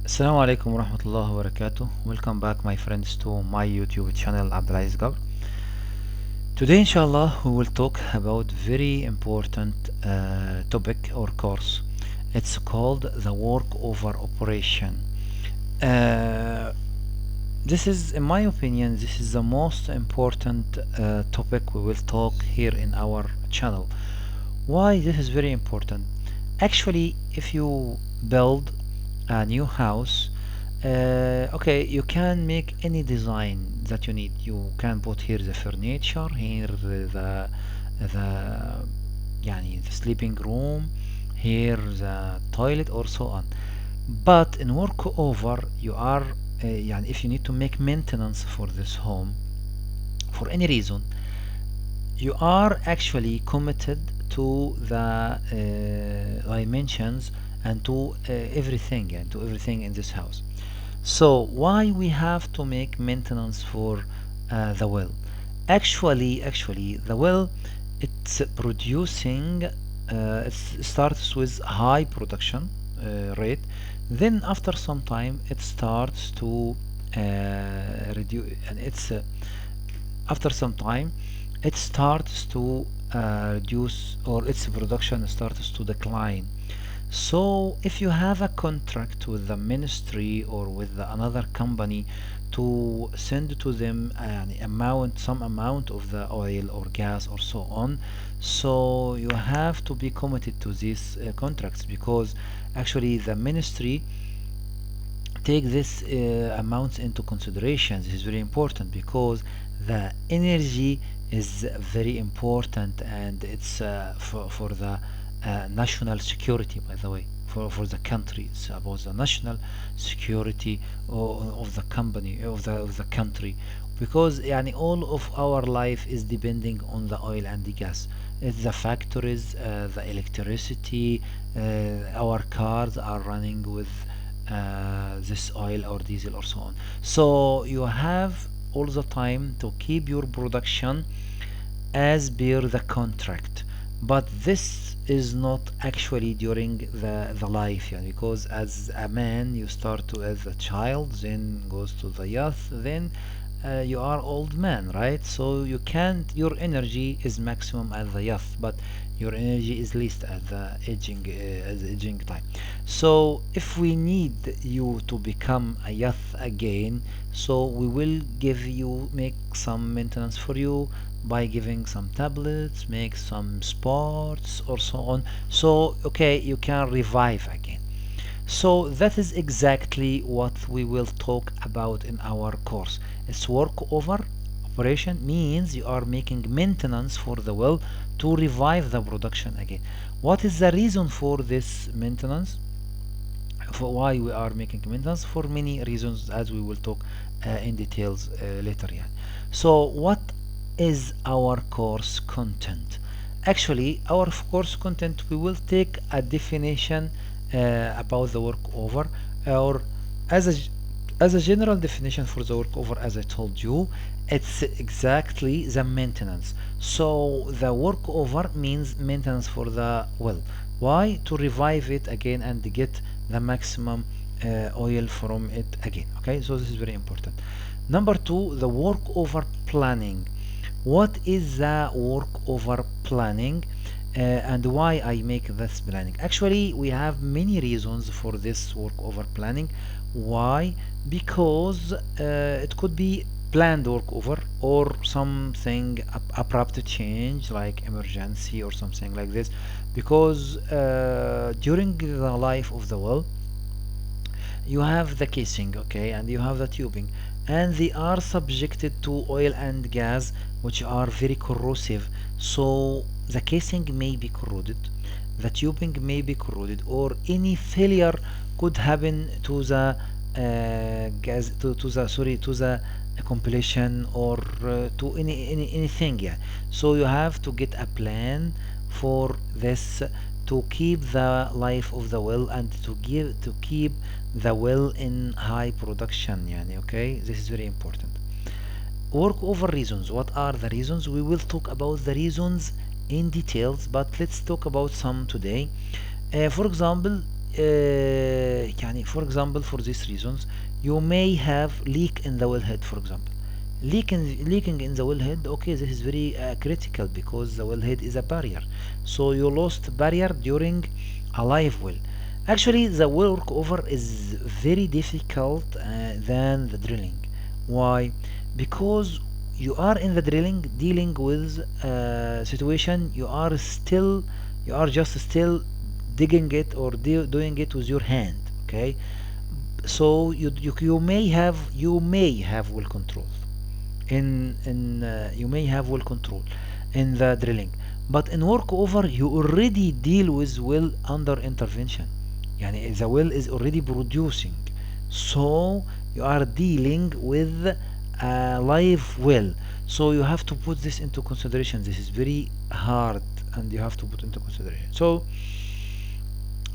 Assalamu alaikum wa rahmatullahi wa barakatuh. Welcome back, my friends, to my YouTube channel Abdelaziz Gabr. Today, inshallah, we will talk about very important topic or course. It's called the workover operation. Uh, this is, in my opinion, this is the most important topic we will talk here in our channel. Why this is very important? Actually, if you build a new house, okay, you can make any design that you need. You can put here the furniture, here the يعني the sleeping room, here the toilet, or so on. But in workover, you are يعني if you need to make maintenance for this home for any reason, you are actually committed to the dimensions and to everything and to everything in this house. So why we have to make maintenance for the well? Actually, the well, it's producing. It starts with high production rate. Then after some time, it starts to reduce, and it's after some time, it starts to reduce, or its production starts to decline. So if you have a contract with the ministry or with another company to send to them an amount, some amount of the oil or gas or so on, so you have to be committed to these contracts, because actually the ministry take this amounts into consideration. This is very important because the energy is very important, and it's for the national security, by the way, for the country. It's about the national security of the company, of the country, because يعني all of our life is depending on the oil and the gas. It's the factories, the electricity, our cars are running with this oil or diesel or so on. So you have all the time to keep your production as per the contract, but this is not actually during the life, yeah, because as a man you start to as a child, then goes to the youth, then you are old man, right? So you can't, your energy is maximum at the youth, but your energy is least at the aging time. So if we need you to become a youth again, so we will make some maintenance for you by giving some tablets, make some sports or so on, so okay, you can revive again. So that is exactly what we will talk about in our course. It's workover operation, means you are making maintenance for the well to revive the production again. What is the reason for this maintenance? For why we are making maintenance? For many reasons, as we will talk in details later. Yeah. So what is our course content? Actually, our course content, we will take a definition about the workover, or as a general definition for the workover. As I told you, it's exactly the maintenance. So the workover means maintenance for the well. Why? To revive it again and get the maximum oil from it again. Okay, so this is very important. Number two, the workover planning. What is the workover planning, and why I make this planning? Actually, we have many reasons for this workover planning. Why? Because it could be planned workover, or something abrupt change like emergency or something like this, because during the life of the well, you have the casing, okay, and you have the tubing, and they are subjected to oil and gas, which are very corrosive. So the casing may be corroded, the tubing may be corroded, or any failure could happen to the gas, to the sorry, to the compilation, or to anything. Yeah, so you have to get a plan for this, to keep the life of the well, and to keep the well in high production. Yani, okay, this is very important. Workover reasons. What are the reasons? We will talk about the reasons in details, but let's talk about some today. For example, يعني for example for these reasons you may have leak in the wellhead for example. Leaking in the wellhead, okay, this is very critical because the wellhead is a barrier. So you lost barrier during a live well. Actually, the workover is very difficult than the drilling. Why? Because you are in the drilling dealing with situation you are just still digging it or doing it with your hand, okay? So you may have well control in you may have well control in the drilling, but in workover you already deal with well under intervention. يعني the well is already producing, so you are dealing with a live well, so you have to put this into consideration. This is very hard and you have to put into consideration. So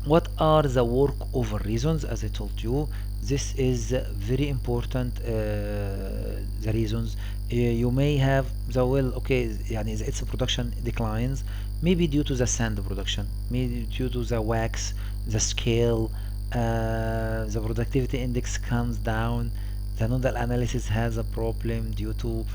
what are the workover reasons? As I told you, this is very important. The reasons you may have the well, okay, يعني its production declines, maybe due to the sand production, maybe due to the wax, the scale, the productivity index comes down, the nodal analysis has a problem due to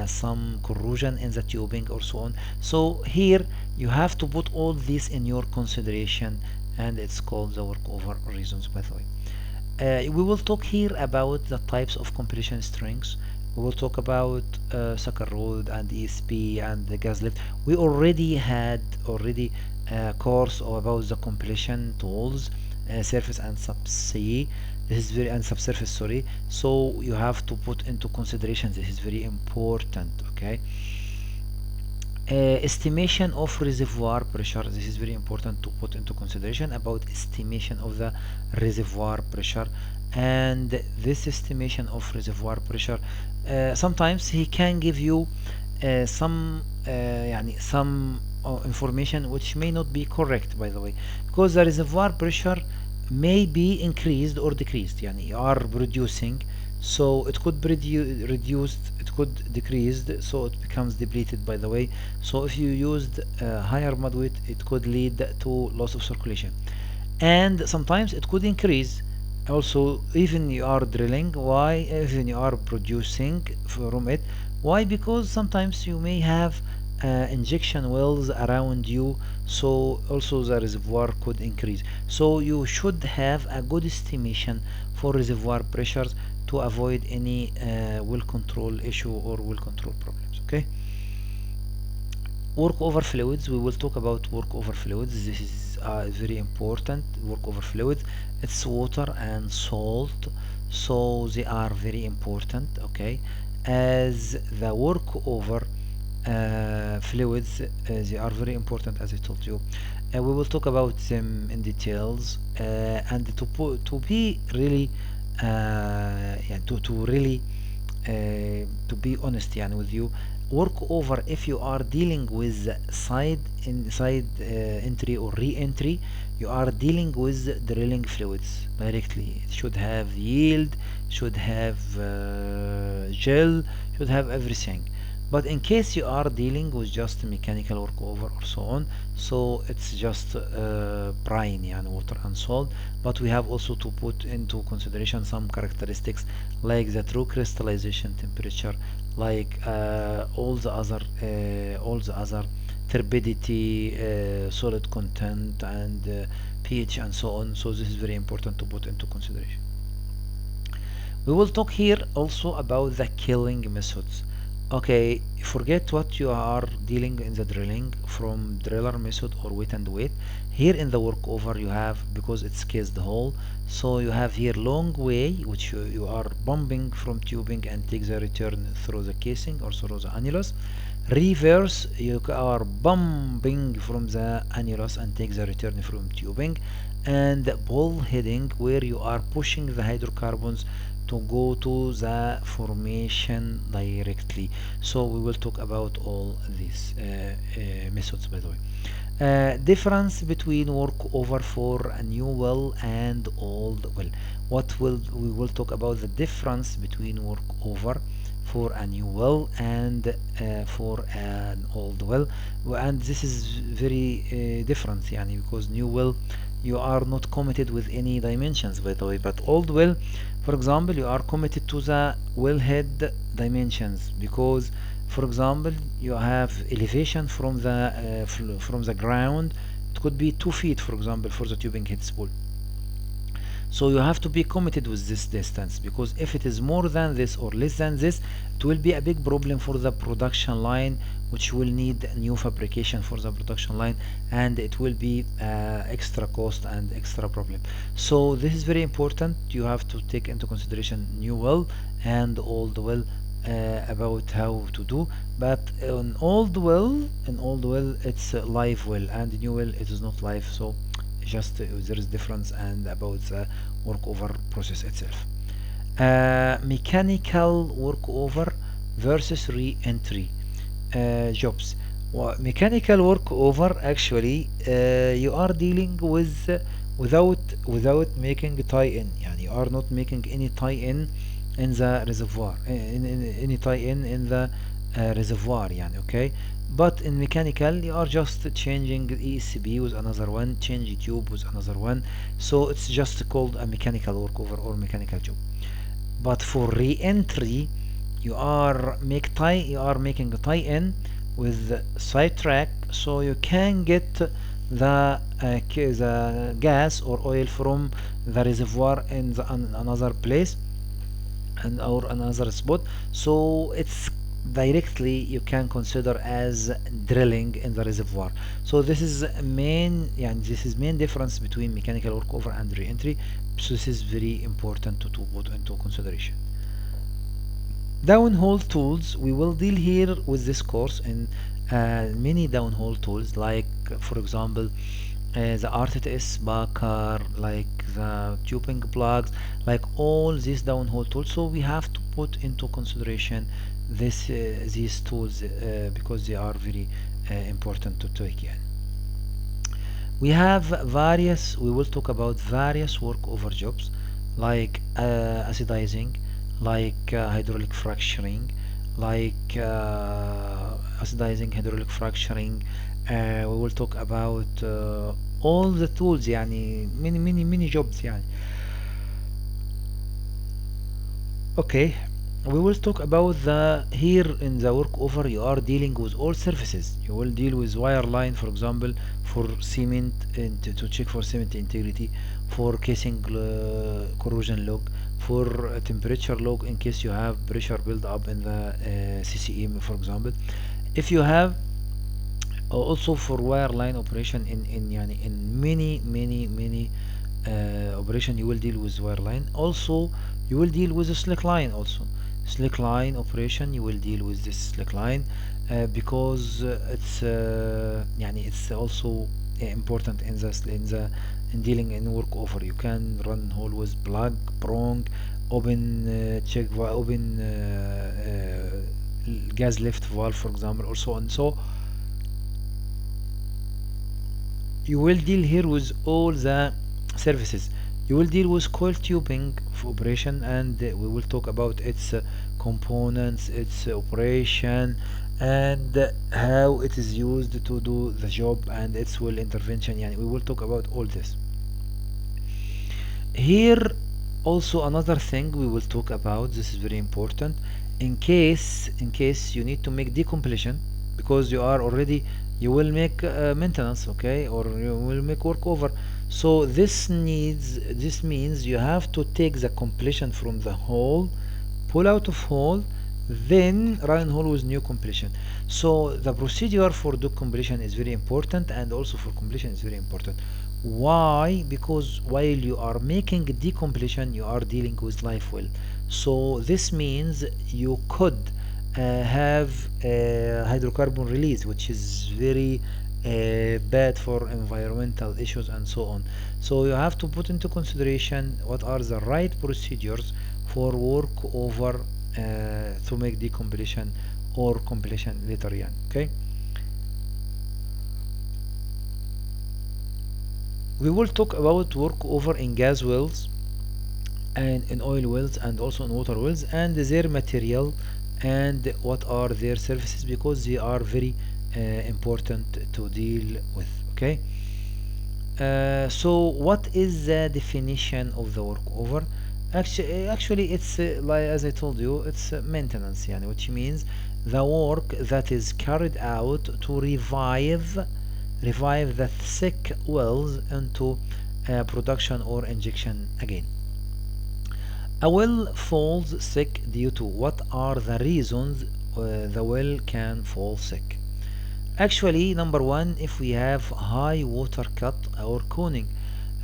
some corrosion in the tubing or so on. So here you have to put all this in your consideration, and it's called the workover reasons, by the way. We will talk here about the types of completion strings. We will talk about sucker rod and ESP and the gas lift. We already had a course about the completion tools, surface and subsea. This is very and subsurface, sorry. So you have to put into consideration. This is very important. Okay. Estimation of reservoir pressure. This is very important to put into consideration about estimation of the reservoir pressure. And this estimation of reservoir pressure, sometimes he can give you some information which may not be correct, by the way, because the reservoir pressure may be increased or decreased. يعني you are producing, so it could be reduced, it could decreased, so it becomes depleted, by the way. So if you used higher mud weight, it could lead to loss of circulation, and sometimes it could increase also even you are drilling. Why? Even you are producing from it. Why? Because sometimes you may have injection wells around you, so also the reservoir could increase. So you should have a good estimation for reservoir pressures to avoid any well control issue or well control problems. Okay. Workover fluids. We will talk about workover fluids. This is very important. Workover fluids, it's water and salt, so they are very important. Okay. As the workover fluids, they are very important, as I told you. We will talk about them in details, and to be really yeah, to really to be honest يعني with you, workover, if you are dealing with side entry or re-entry, you are dealing with drilling fluids directly. It should have yield, should have gel, should have everything. But in case you are dealing with just mechanical workover or so on, so it's just brine يعني water and salt. But we have also to put into consideration some characteristics like the true crystallization temperature, like all the other turbidity, solid content, and pH and so on. So this is very important to put into consideration. We will talk here also about the killing methods. Okay, forget what you are dealing in the drilling from driller method or wet and weight. Here in the workover you have, because it's cased hole, so you have here long way which you are bumping from tubing and take the return through the casing or through the annulus. Reverse, you are bumping from the annulus and take the return from tubing. And ball heading, where you are pushing the hydrocarbons to go to the formation directly. So we will talk about all these methods, by the way. Difference between workover for a new well and old well. We will talk about the difference between workover for a new well and for an old well, and this is very different يعني, because new well you are not committed with any dimensions, by the way. But old well, for example, you are committed to the wellhead dimensions, because for example you have elevation from the ground. It could be 2 feet, for example, for the tubing head spool. So you have to be committed with this distance, because if it is more than this or less than this, it will be a big problem for the production line, which will need new fabrication for the production line, and it will be extra cost and extra problem. So this is very important. You have to take into consideration new well and old well about how to do. But in old well it's a live well, and new well it is not live. So just there is difference and about the workover process itself. Mechanical workover versus re-entry jobs. Mechanical workover, actually you are dealing with without making tie-in. يعني you are not making any tie-in in the reservoir, any tie-in in the reservoir يعني, okay. But in mechanical you are just changing ESCP with another one, change tube with another one, so it's just called a mechanical workover or mechanical job. But for re-entry, you are making a tie-in with the sidetrack, so you can get the gas or oil from the reservoir in another place and or another spot. So it's directly you can consider as drilling in the reservoir. So this is main difference between mechanical workover and re-entry. So this is very important to put into consideration. Downhole tools, we will deal here with this course in many downhole tools, like for example the RTTS backer, like the tubing plugs, like all these downhole tools. So we have to put into consideration these tools because they are very important to take in. We will talk about various workover jobs, like acidizing, like hydraulic fracturing, like acidizing, hydraulic fracturing. We will talk about all the tools, يعني many jobs يعني. Okay, we will talk about here in the workover you are dealing with all surfaces. You will deal with wire line, for example, for cement and to check for cement integrity, for casing corrosion log, for temperature log in case you have pressure build up in the CCM, for example. If you have also for wire line operation in many operation, you will deal with wire line. Also you will deal with a slick line. Also slick line operation, you will deal with this slick line because it's also important in dealing in workover. You can run hole with plug, prong, open check open gas lift valve, for example, or so on. So you will deal here with all the services. You will deal with coil tubing for operation, and we will talk about its components, its operation, and how it is used to do the job, and its well intervention. We will talk about all this. Here also another thing we will talk about, this is very important, in case you need to make decompletion, because you will make maintenance, okay, or you will make workover. So this means you have to take the completion from the hole, pull out of hole, then run hole with new completion. So the procedure for decompletion is very important, and also for completion is very important. Why? Because while you are making decompletion, you are dealing with live well. So this means you could have hydrocarbon release, which is very bad for environmental issues and so on. So you have to put into consideration what are the right procedures for workover to make decompletion or completion later on. Okay. We will talk about workover in gas wells and in oil wells and also in water wells, and their material and what are their services, because they are very important to deal with. Okay. So what is the definition of the workover? Actually, it's like as I told you, it's maintenance, yani, which means the work that is carried out to revive the sick wells into production or injection again. A well falls sick due to what are the reasons the well can fall sick? Actually, number one, if we have high water cut or coning.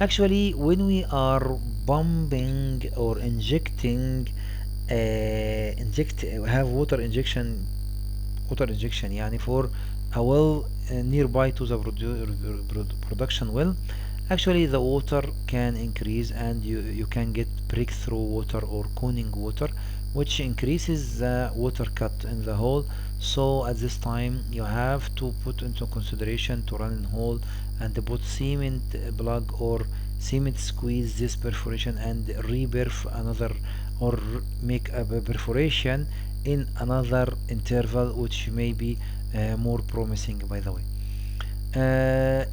Actually, when we are pumping or injecting, have water injection يعني for a well nearby to the production well. Actually, the water can increase and you can get breakthrough water or coning water, which increases the water cut in the hole. So at this time you have to put into consideration to run in hole and put cement plug or cement squeeze this perforation and reperf another or make a perforation in another interval, which may be more promising, by the way.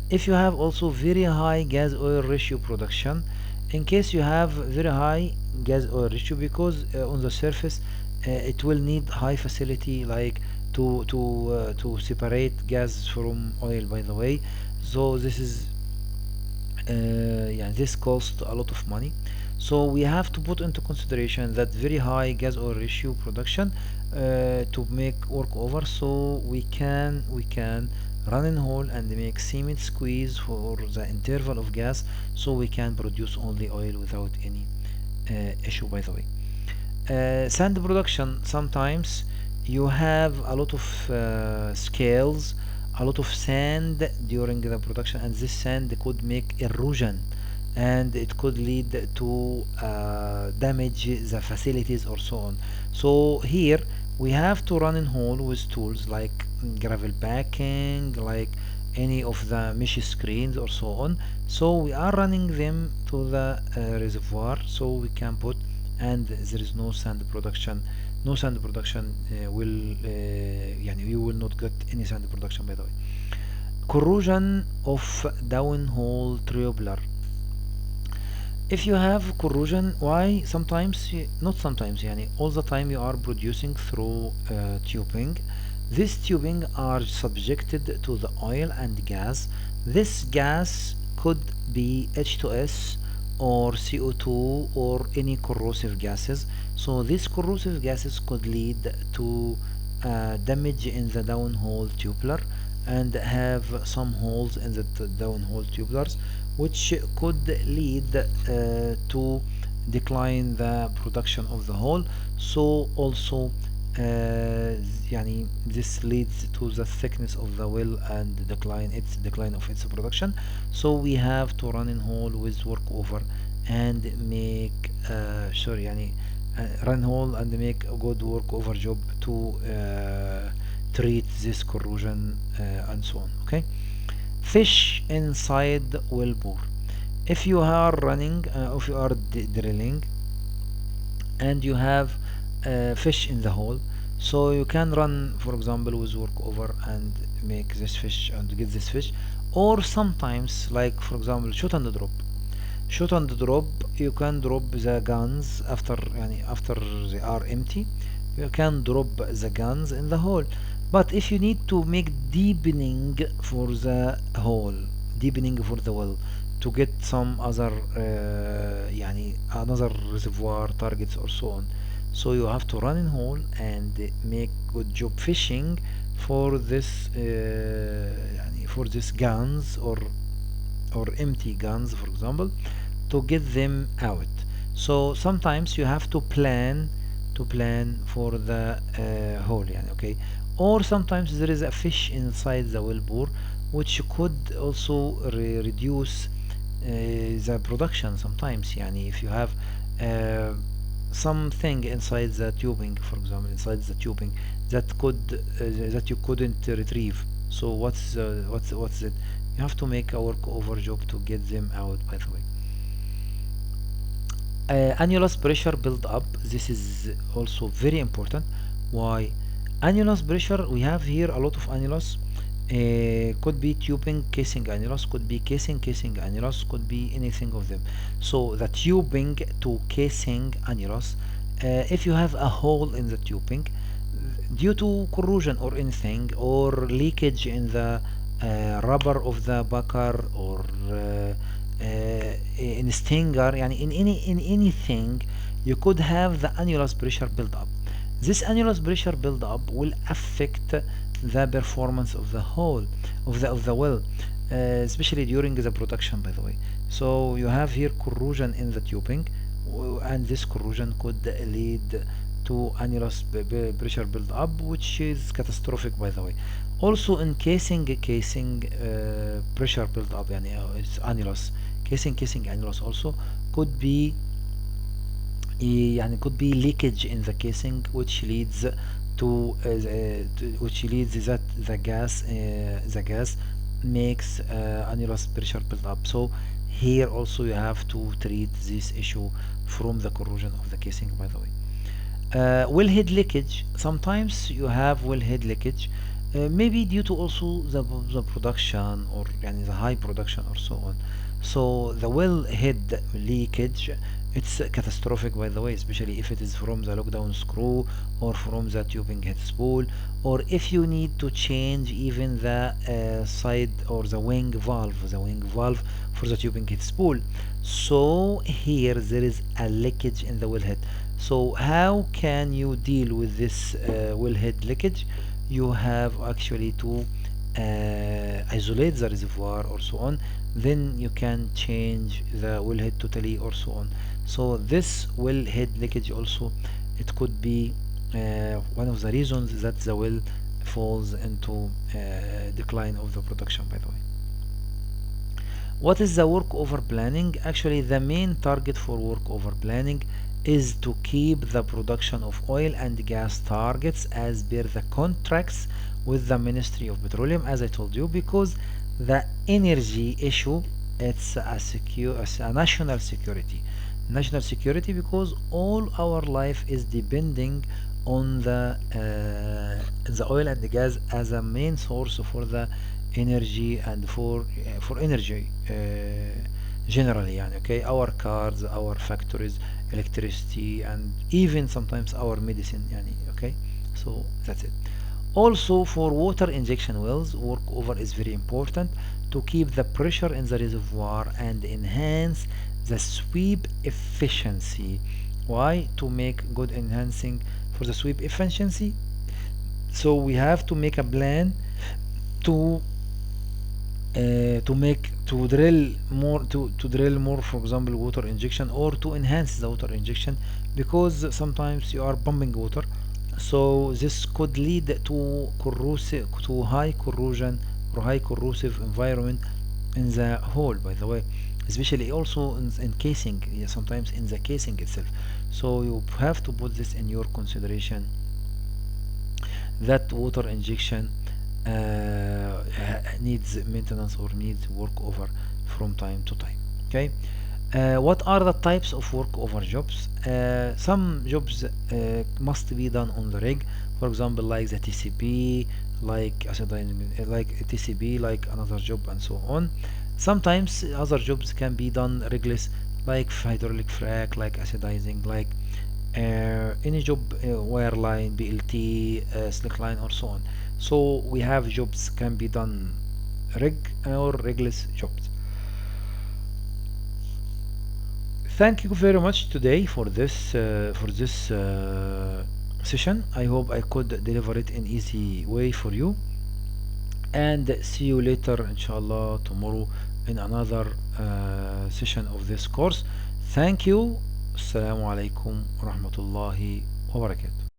If you have also very high gas oil ratio production, in case you have very high gas oil ratio, because on the surface it will need high facility like to separate gas from oil, by the way. So this is yeah, this costs a lot of money. So we have to put into consideration that very high gas oil ratio production to make work over. So we can run in hole and make cement squeeze for the interval of gas, so we can produce only oil without any issue, by the way. Sand production, sometimes you have a lot of scales, a lot of sand during the production, and this sand could make erosion and it could lead to damage the facilities or so on. So here we have to run in hole with tools like gravel packing, like any of the mesh screens or so on. So we are running them to the reservoir, so we can put, and there is no sand production. No sand production will يعني you will not get any sand production, by the way. Corrosion of downhole tubular. If you have corrosion, why sometimes, not sometimes, يعني all the time you are producing through tubing. This tubing are subjected to the oil and gas. This gas could be H2S or CO2 or any corrosive gases. So these corrosive gases could lead to damage in the downhole tubular and have some holes in the downhole tubulars, which could lead to decline the production of the hole. So also يعني this leads to the thickness of the well and decline of its production. So we have to run in hole with workover and make sorry يعني run hole and make a good workover job to treat this corrosion and so on. Okay, fish inside well bore. If you are running if you are drilling and you have fish in the hole, so you can run, for example, with workover and make this fish and get this fish. Or sometimes, like for example, shoot and drop. Shoot and drop, you can drop the guns after they are empty. You can drop the guns in the hole. But if you need to make deepening for the hole, deepening for the well, to get some other another reservoir targets or so on, so you have to run in hole and make good job fishing for this guns or empty guns, for example, to get them out. So sometimes you have to plan for the hole, okay. Or sometimes there is a fish inside the well bore, which could also reduce the production sometimes. If you have something inside the tubing, for example, inside the tubing that that you couldn't retrieve. So what's it? You have to make a workover job to get them out, by the way. Annulus pressure build up. This is also very important. Why? Annulus pressure, we have here a lot of annulus could be tubing, casing, annulus, could be casing, annulus, could be anything of them. So the tubing to casing annulus, if you have a hole in the tubing due to corrosion or anything, or leakage in the rubber of the bucker, or in stinger, يعني in anything, you could have the annulus pressure build up. This annulus pressure build up will affect the performance of the hole of the well, especially during the production, by the way. So you have here corrosion in the tubing, and this corrosion could lead to annulus pressure build up, which is catastrophic, by the way. Also in casing pressure build up, يعني it's annulus, casing annulus also could be يعني could be leakage in the casing, which leads to which leads that the gas makes annulus pressure build up. So here also you have to treat this issue from the corrosion of the casing, by the way. Wellhead leakage, sometimes you have wellhead leakage, maybe due to also the production, or يعني the high production or so on. So the wellhead leakage, it's catastrophic, by the way, especially if it is from the lockdown screw or from the tubing head spool, or if you need to change even the side or the wing valve for the tubing head spool. So here there is a leakage in the wellhead. So how can you deal with this wellhead leakage? You have actually to isolate the reservoir or so on, then you can change the wellhead totally or so on. So this wellhead leakage also, it could be one of the reasons that the well falls into decline of the production, by the way. What is the workover planning? Actually, the main target for workover planning is to keep the production of oil and gas targets as per the contracts with the Ministry of Petroleum, as I told you, because the energy issue, it's a national security. National security, because all our life is depending on the oil and the gas as a main source for the energy, and for energy generally, يعني, okay, our cars, our factories, electricity, and even sometimes our medicine, يعني, okay. So that's it. Also for water injection wells, workover is very important to keep the pressure in the reservoir and enhance the sweep efficiency. Why? To make good enhancing for the sweep efficiency. So we have to make a plan to drill more, for example, water injection, or to enhance the water injection, because sometimes you are pumping water, so this could lead to high corrosion or high corrosive environment in the hole, by the way, especially also in casing, yeah, sometimes in the casing itself. So you have to put this in your consideration, that water injection needs maintenance or needs workover from time to time. Okay. What are the types of workover jobs? Some jobs must be done on the rig, for example, like the TCP, like like TCP, like another job, and so on. Sometimes other jobs can be done rigless, like hydraulic frac, like acidizing, like any job, wireline, BLT, slickline, or so on. So we have jobs can be done rig or rigless jobs. Thank you very much today for this session. I hope I could deliver it in easy way for you, and see you later inshallah tomorrow in another session of this course. Thank you. Assalamu alaikum wa rahmatullahi wa barakatuh.